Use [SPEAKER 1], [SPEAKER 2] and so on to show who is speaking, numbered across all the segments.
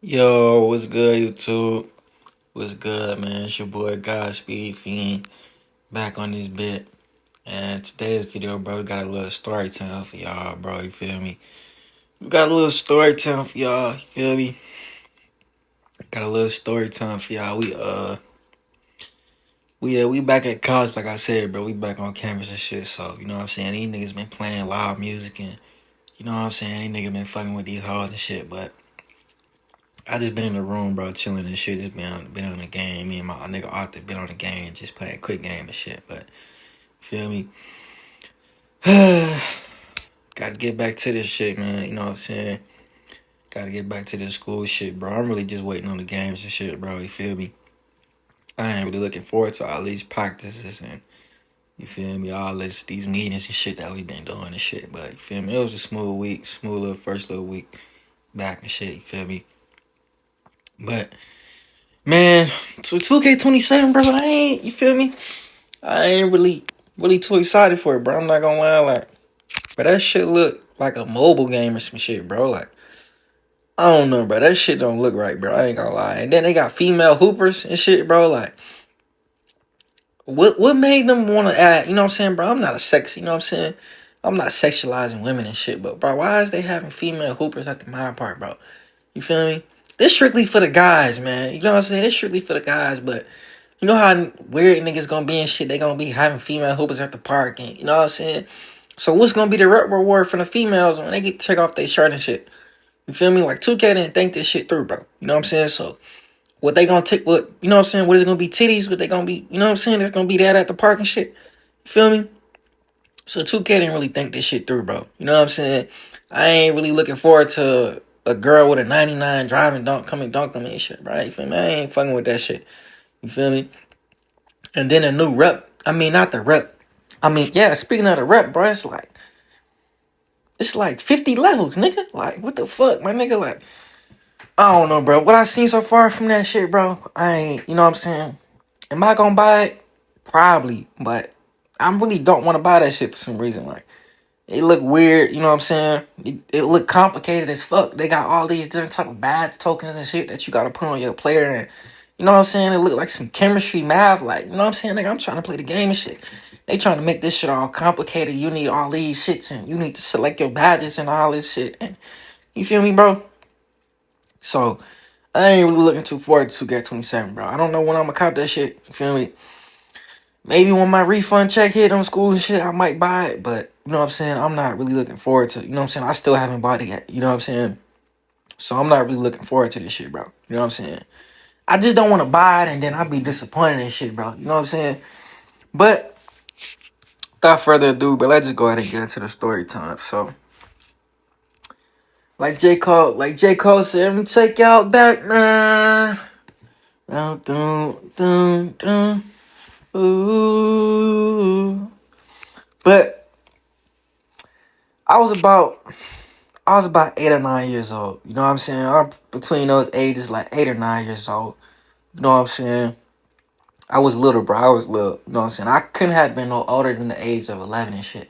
[SPEAKER 1] Yo, what's good, YouTube? What's good, man? It's your boy Godspeed Fiend back on this bit. And today's video, bro, we got a little story time for y'all, bro. You feel me? We got a little story time for y'all. You feel me? Got a little story time for y'all. We back at college, like I said, bro. We back on campus and shit. So you know what I'm saying? These niggas been playing loud music and you know what I'm saying? These niggas been fucking with these hoes and shit, but. I just been in the room, bro, chilling and shit. Just been on the game. Me and my nigga Arthur been on the game, just playing quick game and shit. But feel me? Gotta get back to this shit, man. You know what I'm saying? Gotta get back to this school shit, bro. I'm really just waiting on the games and shit, bro. You feel me? I ain't really looking forward to all these practices and you feel me? All these meetings and shit that we been doing and shit. But you feel me? It was a smooth week, smooth little first little week back and shit. You feel me? But man, so 2K27, bro, I ain't, you feel me? I ain't really too excited for it, bro. I'm not gonna lie, like, but that shit look like a mobile game or some shit, bro. Like, I don't know, bro. That shit don't look right, bro. I ain't gonna lie. And then they got female hoopers and shit, bro. Like, what made them want to add? You know what I'm saying, bro? I'm not a sex. You know what I'm saying? I'm not sexualizing women and shit, but bro, why is they having female hoopers at the mine park, bro? You feel me? This strictly for the guys, man. You know what I'm saying? This strictly for the guys, but you know how weird niggas gonna be and shit. They gonna be having female hoopers at the park, and you know what I'm saying. So what's gonna be the reward for the females when they get to take off their shirt and shit? You feel me? Like 2K didn't think this shit through, bro. You know what I'm saying? So what they gonna take? What you know what I'm saying? What is it gonna be? Titties? What they gonna be? You know what I'm saying? There's gonna be that at the park and shit. You feel me? So 2K didn't really think this shit through, bro. You know what I'm saying? I ain't really looking forward to a girl with a 99 driving dunk on me and shit, bro. You feel me? I ain't fucking with that shit. You feel me? And then a new rep. I mean, not the rep. I mean, yeah, speaking of the rep, bro, it's like 50 levels, nigga. Like, what the fuck, my nigga? Like, I don't know, bro. What I seen so far from that shit, bro, I ain't, you know what I'm saying? Am I gonna buy it? Probably, but I really don't want to buy that shit for some reason. Like, it look weird, you know what I'm saying? It look complicated as fuck. They got all these different type of badge tokens and shit that you gotta put on your player and you know what I'm saying? It look like some chemistry math, like, you know what I'm saying? Like, I'm trying to play the game and shit. They trying to make this shit all complicated. You need all these shits and you need to select your badges and all this shit. And you feel me, bro? So I ain't really looking too forward to get 27, bro. I don't know when I'm gonna cop that shit. You feel me? Maybe when my refund check hit on school and shit, I might buy it. But you know what I'm saying? I'm not really looking forward to. You know what I'm saying? I still haven't bought it yet. You know what I'm saying? So I'm not really looking forward to this shit, bro. You know what I'm saying? I just don't want to buy it and then I'll be disappointed and shit, bro. You know what I'm saying? But without further ado, but let's just go ahead and get into the story time. So, like J. Cole said, let me take y'all back, man. Dun, dun, dun, dun. Ooh. But I was about 8 or 9 years old. You know what I'm saying? I'm between those ages, like 8 or 9 years old. You know what I'm saying? I was little, bro. I was little. You know what I'm saying? I couldn't have been no older than the age of 11 and shit.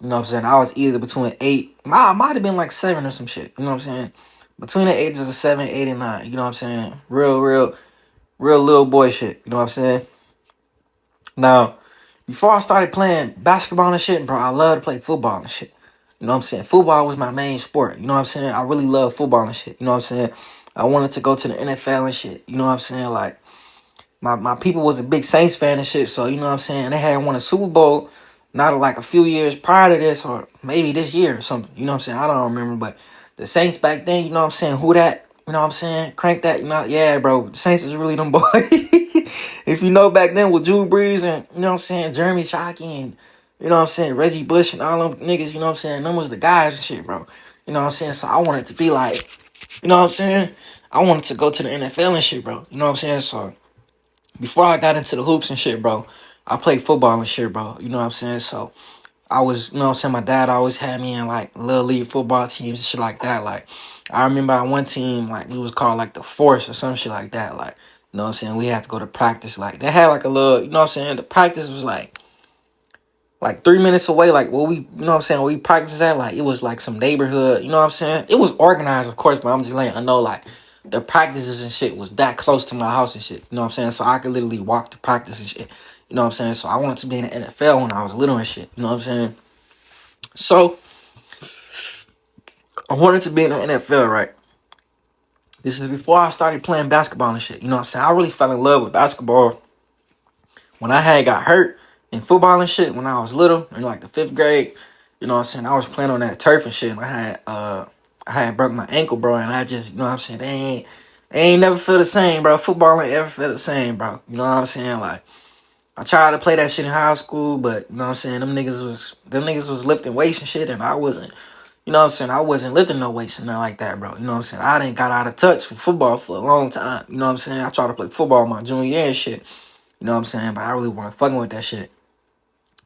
[SPEAKER 1] You know what I'm saying? I was either between eight, I might have been like seven or some shit. You know what I'm saying? Between the ages of 7, 8, and 9. You know what I'm saying? Real little boy shit. You know what I'm saying? Now, before I started playing basketball and shit, bro, I love to play football and shit. You know what I'm saying? Football was my main sport. You know what I'm saying? I really love football and shit. You know what I'm saying? I wanted to go to the NFL and shit. You know what I'm saying? Like, my people was a big Saints fan and shit, so you know what I'm saying? They had won a Super Bowl not like a few years prior to this, or maybe this year or something. You know what I'm saying? I don't remember, but the Saints back then, you know what I'm saying? Who that? You know what I'm saying? Crank that, you know? Yeah, bro. The Saints is really them boys. If you know back then with Drew Brees and, you know what I'm saying, Jeremy Shockey and, you know what I'm saying, Reggie Bush and all them niggas, you know what I'm saying? Them was the guys and shit, bro. You know what I'm saying? So I wanted to be like, you know what I'm saying? I wanted to go to the NFL and shit, bro. You know what I'm saying? So before I got into the hoops and shit, bro, I played football and shit, bro. You know what I'm saying? So I was, you know what I'm saying, my dad always had me in like little league football teams and shit like that. Like I remember on one team, like we was called like the Force or some shit like that. Like, you know what I'm saying? We had to go to practice. Like they had like a little, you know what I'm saying? The practice was like 3 minutes away. Like what we, you know what I'm saying? Where we practiced at, like it was like some neighborhood, you know what I'm saying? It was organized, of course, but I'm just letting I know like the practices and shit was that close to my house and shit. You know what I'm saying? So I could literally walk to practice and shit. You know what I'm saying? So I wanted to be in the NFL when I was little and shit. You know what I'm saying? So I wanted to be in the NFL, right? This is before I started playing basketball and shit. You know what I'm saying? I really fell in love with basketball when I had got hurt in football and shit when I was little, in like the 5th grade. You know what I'm saying? I was playing on that turf and shit, and I had broke my ankle, bro, and I just, you know what I'm saying, they ain't never feel the same, bro. Football ain't ever feel the same, bro. You know what I'm saying? Like, I tried to play that shit in high school, but you know what I'm saying, them niggas was lifting weights and shit, and I wasn't. You know what I'm saying? I wasn't lifting no weights and nothing like that, bro. You know what I'm saying? I didn't got out of touch for football for a long time. You know what I'm saying? I tried to play football my junior year and shit. You know what I'm saying? But I really wasn't fucking with that shit.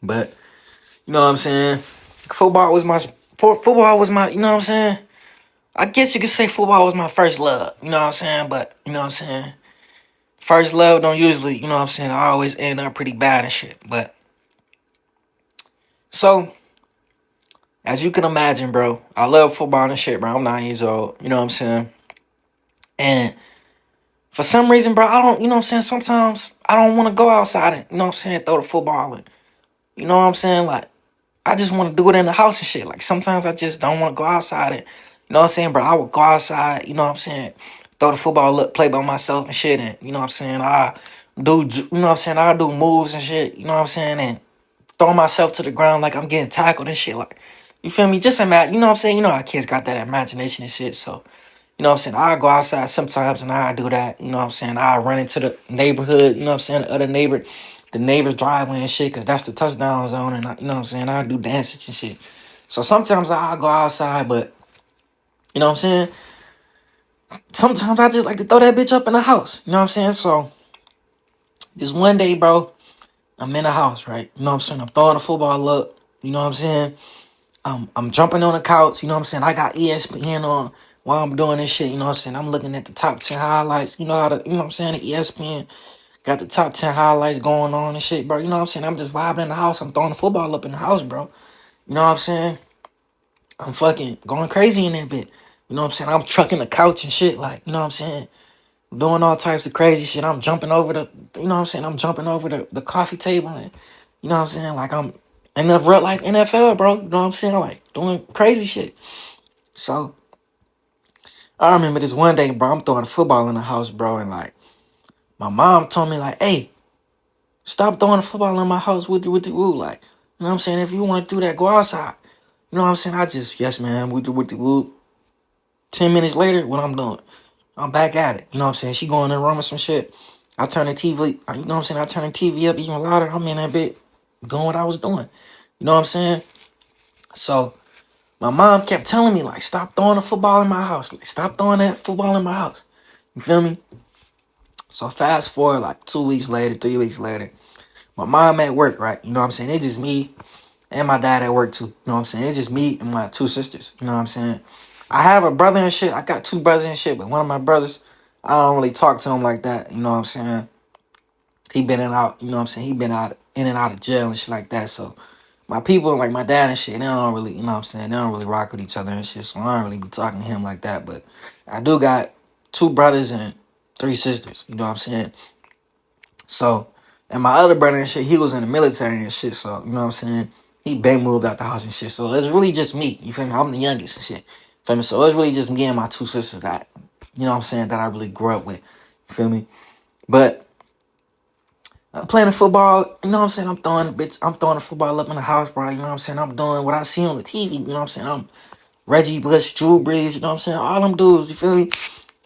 [SPEAKER 1] But you know what I'm saying? Football was my, you know what I'm saying? I guess you could say football was my first love. You know what I'm saying? But you know what I'm saying? First love don't usually, you know what I'm saying? I always end up pretty bad and shit. But so as you can imagine, bro, I love football and shit, bro. I'm 9 years old. You know what I'm saying? And for some reason, bro, I don't, you know what I'm saying? Sometimes I don't want to go outside and, you know what I'm saying, throw the football and, you know what I'm saying? Like, I just want to do it in the house and shit. Like, sometimes I just don't want to go outside and, you know what I'm saying, bro? I would go outside, you know what I'm saying, throw the football up, play by myself and shit. And, you know what I'm saying, you know what I'm saying, I do moves and shit, you know what I'm saying? And throw myself to the ground like I'm getting tackled and shit. Like, you feel me? Just imagine, you know what I'm saying? You know how kids got that imagination and shit. So, you know what I'm saying? I go outside sometimes and I do that. You know what I'm saying? I run into the neighborhood, you know what I'm saying? The neighbor's driveway and shit, because that's the touchdown zone. And, you know what I'm saying? I do dances and shit. So sometimes I go outside, but, you know what I'm saying? Sometimes I just like to throw that bitch up in the house. You know what I'm saying? So, this one day, bro, I'm in the house, right? You know what I'm saying? I'm throwing the football up. You know what I'm saying? I'm jumping on the couch, you know what I'm saying? I got ESPN on while I'm doing this shit, you know what I'm saying? I'm looking at the top 10 highlights, you know what I'm saying? The ESPN got the top 10 highlights going on and shit, bro. You know what I'm saying? I'm just vibing in the house. I'm throwing the football up in the house, bro. You know what I'm saying? I'm fucking going crazy in that bit. You know what I'm saying? I'm trucking the couch and shit, like, you know what I'm saying? Doing all types of crazy shit. I'm jumping over you know what I'm saying? I'm jumping over the coffee table and, you know what I'm saying? Like, I'm in the real life NFL, bro. You know what I'm saying? Like, doing crazy shit. So, I remember this one day, bro, I'm throwing football in the house, bro, and, like, my mom told me, like, hey, stop throwing the football in my house with the woo. Like, you know what I'm saying? If you want to do that, go outside. You know what I'm saying? I just, yes, man, with the woo. 10 minutes later, what I'm doing? I'm back at it. You know what I'm saying? She going in the room with some shit. I turn the TV, you know what I'm saying? I turn the TV up even louder. I'm in that bit doing what I was doing. You know what I'm saying? So, my mom kept telling me, like, stop throwing the football in my house. Like, stop throwing that football in my house. You feel me? So, fast forward, like, 2 weeks later, 3 weeks later, my mom at work, right? You know what I'm saying? It's just me and my dad at work, too. You know what I'm saying? It's just me and my 2 sisters. You know what I'm saying? I have a brother and shit. I got 2 brothers and shit, but one of my brothers, I don't really talk to him like that. You know what I'm saying? He been in and out, you know what I'm saying? He been out in and out of jail and shit like that. So, my people, like my dad and shit, they don't really, you know what I'm saying? They don't really rock with each other and shit. So, I don't really be talking to him like that. But I do got 2 brothers and 3 sisters. You know what I'm saying? So, and my other brother and shit, he was in the military and shit. So, you know what I'm saying? He been moved out the house and shit. So, it's really just me. You feel me? I'm the youngest and shit. You feel me? So, it's really just me and my 2 sisters that, you know what I'm saying, that I really grew up with. You feel me? But I'm playing the football, you know what I'm saying? I'm throwing the football up in the house, bro. You know what I'm saying? I'm doing what I see on the TV. You know what I'm saying? I'm Reggie Bush, Drew Brees, you know what I'm saying? All them dudes, you feel me?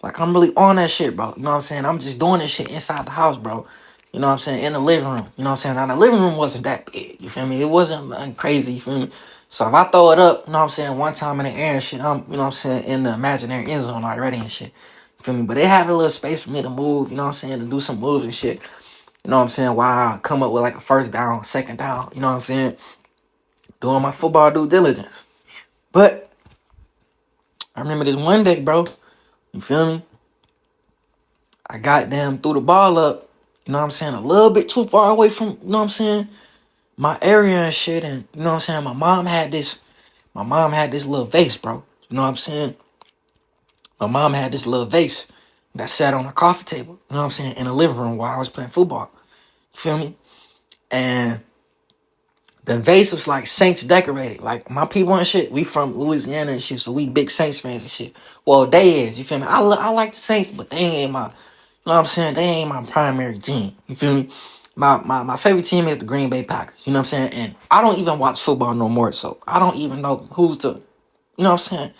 [SPEAKER 1] Like, I'm really on that shit, bro. You know what I'm saying? I'm just doing this shit inside the house, bro. You know what I'm saying? In the living room. You know what I'm saying? Now, the living room wasn't that big, you feel me? It wasn't nothing crazy, you feel me? So, if I throw it up, you know what I'm saying, one time in the air and shit, I'm, you know what I'm saying, in the imaginary end zone already and shit. You feel me? But it had a little space for me to move, you know what I'm saying, to do some moves and shit. You know what I'm saying? While I come up with like a first down, second down, you know what I'm saying? Doing my football due diligence. But I remember this one day, bro. You feel me? I got them threw the ball up, you know what I'm saying, a little bit too far away from, you know what I'm saying, my area and shit. And you know what I'm saying? My mom had this little vase, bro. You know what I'm saying? My mom had this little vase. that sat on a coffee table, you know what I'm saying, in the living room while I was playing football. You feel me? And the vase was like Saints decorated. Like my people and shit, we from Louisiana and shit, so we big Saints fans and shit. Well, they is, you feel me? I like the Saints, but they ain't my, you know what I'm saying? They ain't my primary team. You feel me? My favorite team is the Green Bay Packers. You know what I'm saying? And I don't even watch football no more, so I don't even know who's the, you know what I'm saying?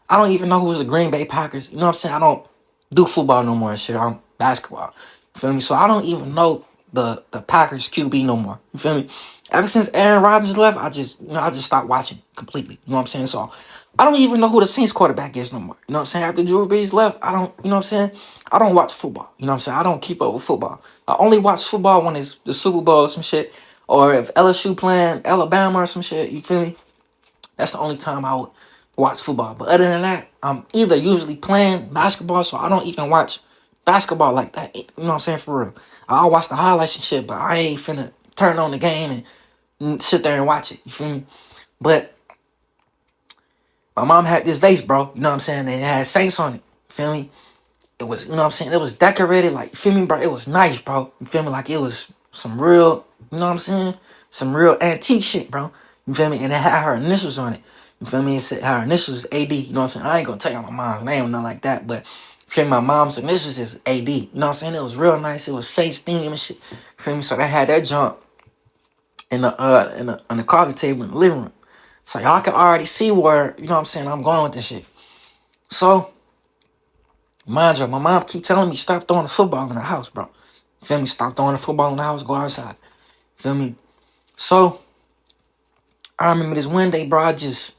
[SPEAKER 1] I don't even know who's the Green Bay Packers. You know what I'm saying? I don't do football no more and shit. I'm basketball. You feel me? So I don't even know the Packers QB no more. You feel me? Ever since Aaron Rodgers left, I just stopped watching completely. You know what I'm saying? So I don't even know who the Saints quarterback is no more. You know what I'm saying? After Drew Brees left, I don't, you know what I'm saying? I don't watch football. You know what I'm saying? I don't keep up with football. I only watch football when it's the Super Bowl or some shit. Or if LSU playing Alabama or some shit. You feel me? That's the only time I would watch football. But other than that, I'm either usually playing basketball, so I don't even watch basketball like that. You know what I'm saying? For real. I'll watch the highlights and shit, but I ain't finna turn on the game and sit there and watch it. You feel me? But my mom had this vase, bro. You know what I'm saying? And it had Saints on it. You feel me? It was, you know what I'm saying? It was decorated, like, you feel me, bro? It was nice, bro. You feel me? Like, it was some real, you know what I'm saying? Some real antique shit, bro. You feel me? And it had her initials on it. You feel me? It said her initials is AD. You know what I'm saying? I ain't gonna tell you my mom's name or nothing like that, but you feel me? My mom's initials is AD. You know what I'm saying? It was real nice. It was Saints theme and shit. You feel me? So they had that junk in the coffee table in the living room. So y'all can already see where, you know what I'm saying, I'm going with this shit. So, mind you, my mom keep telling me stop throwing the football in the house, bro. You feel me? Stop throwing the football in the house, go outside. You feel me? So, I remember this one day, bro, I just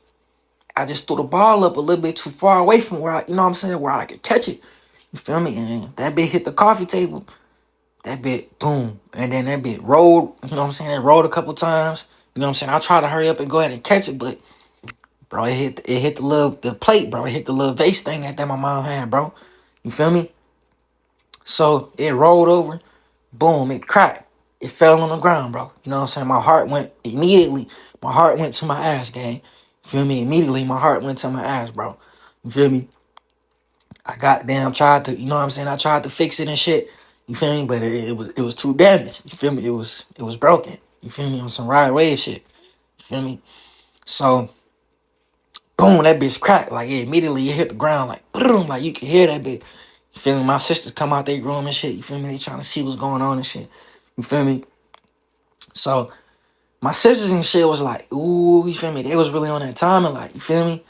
[SPEAKER 1] threw the ball up a little bit too far away from where I, you know what I'm saying, where I could catch it. You feel me? And that bit hit the coffee table. That bit, boom. And then that bit rolled, you know what I'm saying? It rolled a couple times. You know what I'm saying? I tried to hurry up and go ahead and catch it, but bro, it hit the plate, bro. It hit the little vase thing that my mom had, bro. You feel me? So it rolled over, boom, it cracked. It fell on the ground, bro. You know what I'm saying? My heart went to my ass, gang. You feel me? Immediately my heart went to my ass, bro. You feel me? I goddamn tried to, you know what I'm saying? I tried to fix it and shit. You feel me? But it was too damaged. You feel me? It was broken. You feel me? On some ride wave shit. You feel me? So boom, that bitch cracked. Like it hit the ground like boom, like you can hear that bitch. You feel me? My sisters come out their room and shit. You feel me? They trying to see what's going on and shit. You feel me? So my sisters and shit was like, ooh, you feel me? They was really on that time and like, you feel me?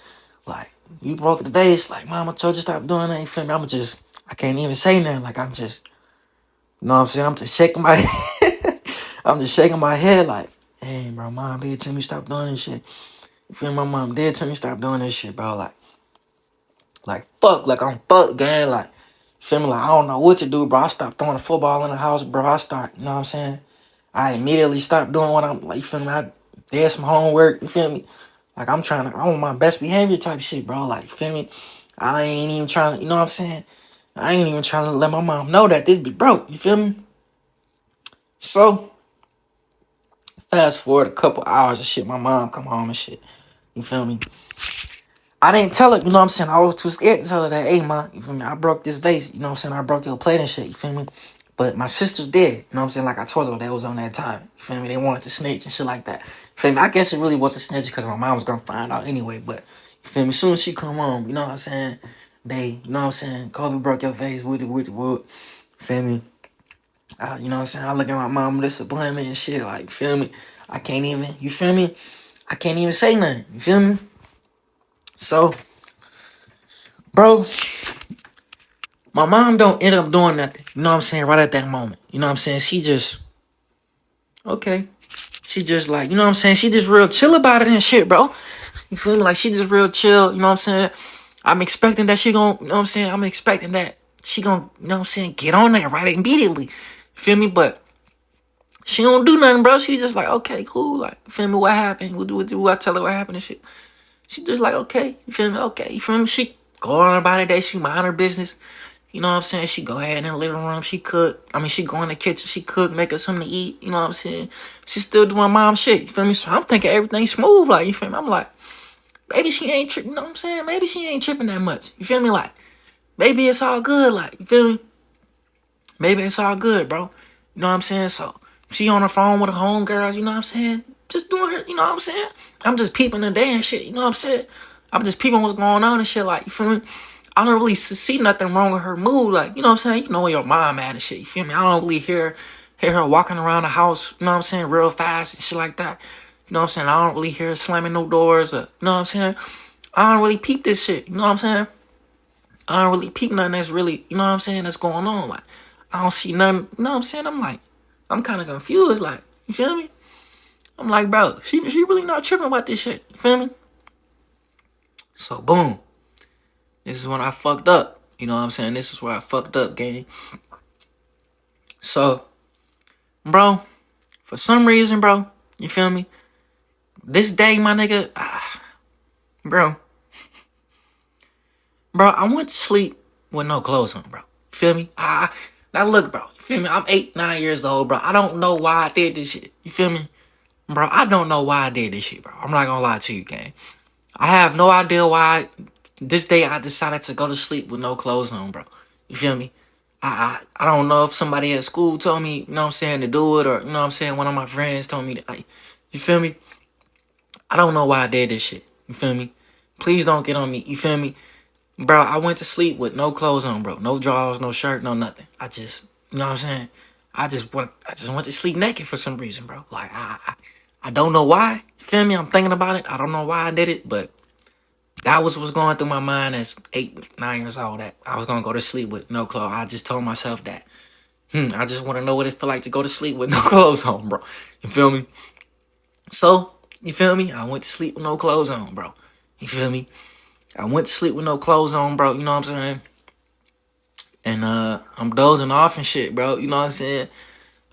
[SPEAKER 1] Like, you broke the vase. Like, mama told you stop doing that. You feel me? I can't even say nothing. Like, I'm just, you know what I'm saying? I'm just shaking my head. I'm just shaking my head like, hey, bro, mom did tell me stop doing this shit. You feel me? My mom did tell me stop doing this shit, bro. Like fuck, like I'm fucked, gang. Like, you feel me? Like, I don't know what to do, bro. I stopped throwing the football in the house, bro. You know what I'm saying? I immediately stopped doing what I'm, like, you feel me? I did some homework, you feel me? Like, I'm on my best behavior type shit, bro. Like, you feel me? I ain't even trying to, you know what I'm saying? I ain't even trying to let my mom know that this be broke, you feel me? So, fast forward a couple hours and shit, my mom come home and shit, you feel me? I didn't tell her, you know what I'm saying? I was too scared to tell her that, hey, ma, you feel me? I broke this vase, you know what I'm saying? I broke your plate and shit, you feel me? But my sisters did, you know what I'm saying? Like I told her, they was on that time, you feel me? They wanted to snitch and shit like that. You feel me? I guess it really was a snitch because my mom was going to find out anyway, but you feel me? As soon as she come home, you know what I'm saying? You know what I'm saying? Kobe broke your vase, wood. You feel me? You know what I'm saying? I look at my mom disappointment and shit, like, you feel me? I can't even, you feel me? I can't even say nothing, you feel me? So, bro, my mom don't end up doing nothing. You know what I'm saying? Right at that moment. You know what I'm saying? She just, okay. She just like, you know what I'm saying? She just real chill about it and shit, bro. You feel me? Like, she just real chill. You know what I'm saying? I'm expecting that she gon', you know what I'm saying? I'm expecting that she gon', you know what I'm saying? Get on that right immediately. You feel me? But she don't do nothing, bro. She just like, okay, cool. Like, you feel me? What happened? What I tell her what happened and shit. She just like, okay. You feel me? Okay. You feel me? She go on about it that she mind her business. You know what I'm saying? She go ahead in the living room. She cook. I mean, she go in the kitchen. She cook, make her something to eat. You know what I'm saying? She still doing mom shit. You feel me? So I'm thinking everything smooth. Like, you feel me? I'm like, maybe she ain't tripping. You know what I'm saying? Maybe she ain't tripping that much. You feel me? Like, maybe it's all good. Like, you feel me? Maybe it's all good, bro. You know what I'm saying? So she on the phone with her homegirls, you know what I'm saying? Just doing her, you know what I'm saying? I'm just peeping the day and shit, you know what I'm saying? I'm just peeping what's going on and shit, like, you feel me? I don't really see nothing wrong with her mood, like, you know what I'm saying? You know where your mom at and shit, you feel me? I don't really hear her walking around the house, you know what I'm saying, real fast and shit like that. You know what I'm saying? I don't really hear her slamming no doors or, you know what I'm saying? I don't really peep this shit, you know what I'm saying? I don't really peep nothing that's really, you know what I'm saying, that's going on. Like, I don't see nothing, you know what I'm saying? I'm kind of confused, like, you feel me? I'm like, bro, she really not tripping about this shit, you feel me? So, boom. This is when I fucked up. You know what I'm saying? This is where I fucked up, gang. So, bro, for some reason, bro, you feel me? This day, my nigga, bro, I went to sleep with no clothes on, bro. You feel me? Now look, bro, you feel me? I'm 8, 9 years old, bro. I don't know why I did this shit. You feel me? Bro, I don't know why I did this shit, bro. I'm not gonna lie to you, gang. I have no idea why this day I decided to go to sleep with no clothes on, bro. You feel me? I don't know if somebody at school told me, you know what I'm saying, to do it, or, you know what I'm saying, one of my friends told me to, like, you feel me? I don't know why I did this shit. You feel me? Please don't get on me. You feel me? Bro, I went to sleep with no clothes on, bro. No drawers, no shirt, no nothing. I just, you know what I'm saying? I just went to sleep naked for some reason, bro. Like, I don't know why. You feel me? I'm thinking about it. I don't know why I did it, but that was what's going through my mind as 8, 9 years old, that I was going to go to sleep with no clothes. I just told myself that, I just want to know what it feel like to go to sleep with no clothes on, bro. You feel me? So, you feel me? I went to sleep with no clothes on, bro. You feel me? I went to sleep with no clothes on, bro. You know what I'm saying? And I'm dozing off and shit, bro. You know what I'm saying?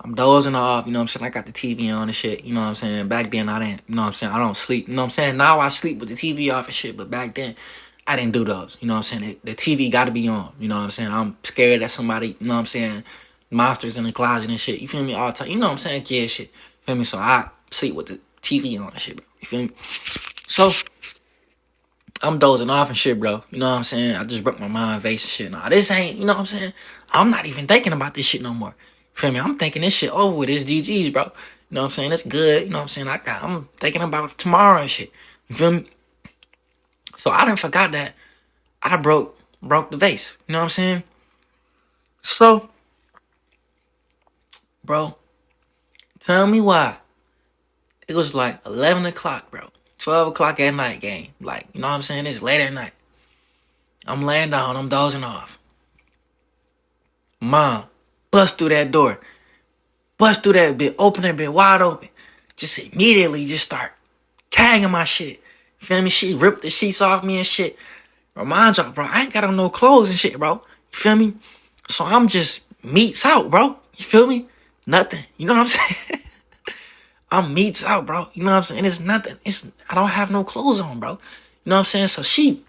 [SPEAKER 1] I'm dozing off, you know what I'm saying? I got the TV on and shit, you know what I'm saying? Back then, I didn't, you know what I'm saying? I don't sleep, you know what I'm saying? Now I sleep with the TV off and shit, but back then, I didn't do those, you know what I'm saying? The TV got to be on, you know what I'm saying? I'm scared that somebody, you know what I'm saying? Monsters in the closet and shit, you feel me? All the time, you know what I'm saying? Kid shit, you feel me? So I sleep with the TV on and shit, bro, you feel me? So, I'm dozing off and shit, bro. You know what I'm saying? I just broke my mind, Vase and shit. Nah, this ain't, you know what I'm saying? I'm not even thinking about this shit no more. You feel me? I'm thinking this shit over with. It's GG's, bro. You know what I'm saying? It's good. You know what I'm saying? I'm thinking about tomorrow and shit. You feel me? So I done forgot that I broke the vase. You know what I'm saying? So, bro, tell me why. It was like 11 o'clock, bro. 12 o'clock at night, gang. Like, you know what I'm saying? It's late at night. I'm laying down. I'm dozing off. Mom, bust through that door. Bust through that bit. Open that bit wide open. Just immediately just start tagging my shit. You feel me? She ripped the sheets off me and shit. Remind y'all, bro, I ain't got on no clothes and shit, bro. You feel me? So I'm just meats out, bro. You feel me? Nothing. You know what I'm saying? I'm meats out, bro. You know what I'm saying? It's nothing. I don't have no clothes on, bro. You know what I'm saying? So she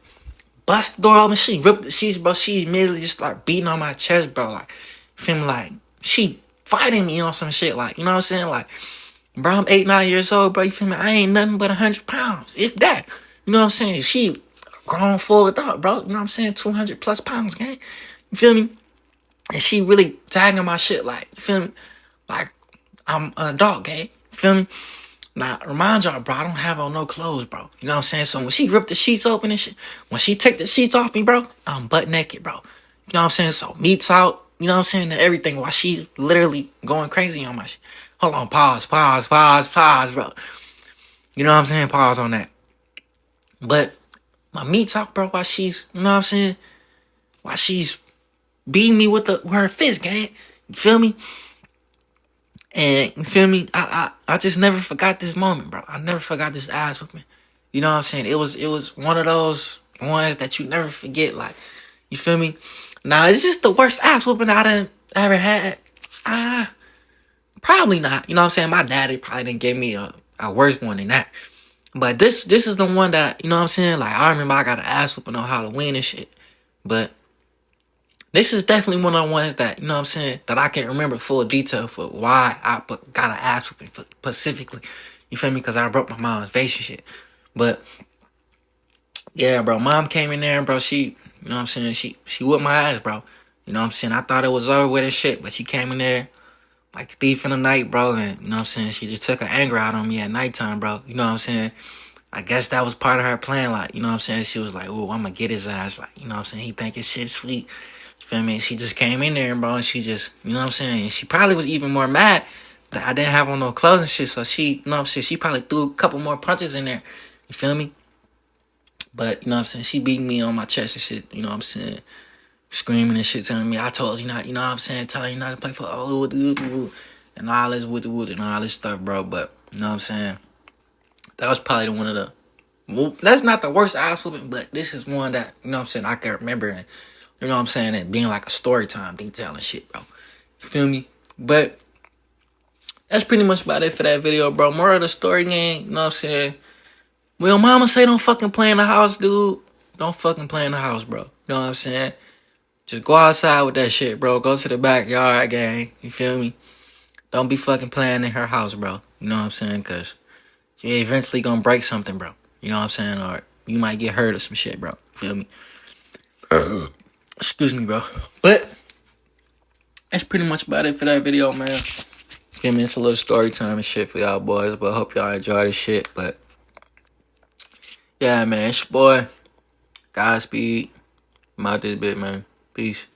[SPEAKER 1] bust the door open. She ripped the sheets, bro. She immediately just start beating on my chest, bro. Like, feel me? Like, she fighting me on some shit. Like, you know what I'm saying? Like, bro, I'm 8, 9 years old, bro. You feel me? I ain't nothing but 100 pounds, if that. You know what I'm saying? She grown full adult, bro. You know what I'm saying? 200 plus pounds, gang. You feel me? And she really tagging my shit, like, you feel me? Like, I'm an adult, gang. You feel me? Now, remind y'all, bro, I don't have on no clothes, bro. You know what I'm saying? So when she ripped the sheets open and shit, when she take the sheets off me, bro, I'm butt naked, bro. You know what I'm saying? So meats out, you know what I'm saying, and everything while she literally going crazy on my shit. Hold on, pause, bro. You know what I'm saying? Pause on that. But my meats out, bro, while she's, you know what I'm saying? While she's beating me with her fist, gang. You feel me? And you feel me? I just never forgot this moment, bro. I never forgot this ass whooping. You know what I'm saying? It was one of those ones that you never forget. Like, you feel me? Now, is this the worst ass whooping I done ever had? Probably not. You know what I'm saying? My daddy probably didn't give me a worse one than that. But this is the one that, you know what I'm saying? Like, I remember I got an ass whooping on Halloween and shit. But this is definitely one of the ones that, you know what I'm saying, that I can remember full detail for why I got an ass whooping specifically. You feel me? Because I broke my mom's vase and shit. But, yeah, bro, mom came in there, bro. She You know what I'm saying? She whooped my ass, bro. You know what I'm saying? I thought it was over with and shit, but she came in there like a thief in the night, bro. And you know what I'm saying? She just took her anger out on me at nighttime, bro. You know what I'm saying? I guess that was part of her plan. Like, you know what I'm saying? She was like, oh, I'm gonna get his ass. Like, you know what I'm saying? He think his shit sweet. You feel me? She just came in there, bro, and she just, you know what I'm saying? And she probably was even more mad that I didn't have on no clothes and shit. So she, you know what I'm saying? She probably threw a couple more punches in there. You feel me? But, you know what I'm saying? She beat me on my chest and shit. You know what I'm saying? Screaming and shit, telling me, I told you not, you know what I'm saying? Telling you not to play for, and all this and all this stuff, bro. But, you know what I'm saying? That was probably one of the, well, that's not the worst ass whooping, but this is one that, you know what I'm saying, I can remember, and you know what I'm saying, it being like a story time detail and shit, bro. You feel me? But that's pretty much about it for that video, bro. More of the story, gang, you know what I'm saying? Well, mama say don't fucking play in the house, dude. Don't fucking play in the house, bro. You know what I'm saying? Just go outside with that shit, bro. Go to the backyard, gang. You feel me? Don't be fucking playing in her house, bro. You know what I'm saying? Because you're eventually gonna break something, bro. You know what I'm saying? Or you might get hurt or some shit, bro. Feel me? Excuse me, bro. But that's pretty much about it for that video, man. Feel me? It's a little story time and shit for y'all boys. But I hope y'all enjoy this shit. But yeah, man. It's your boy. Godspeed. I'm out this bit, man. Peace.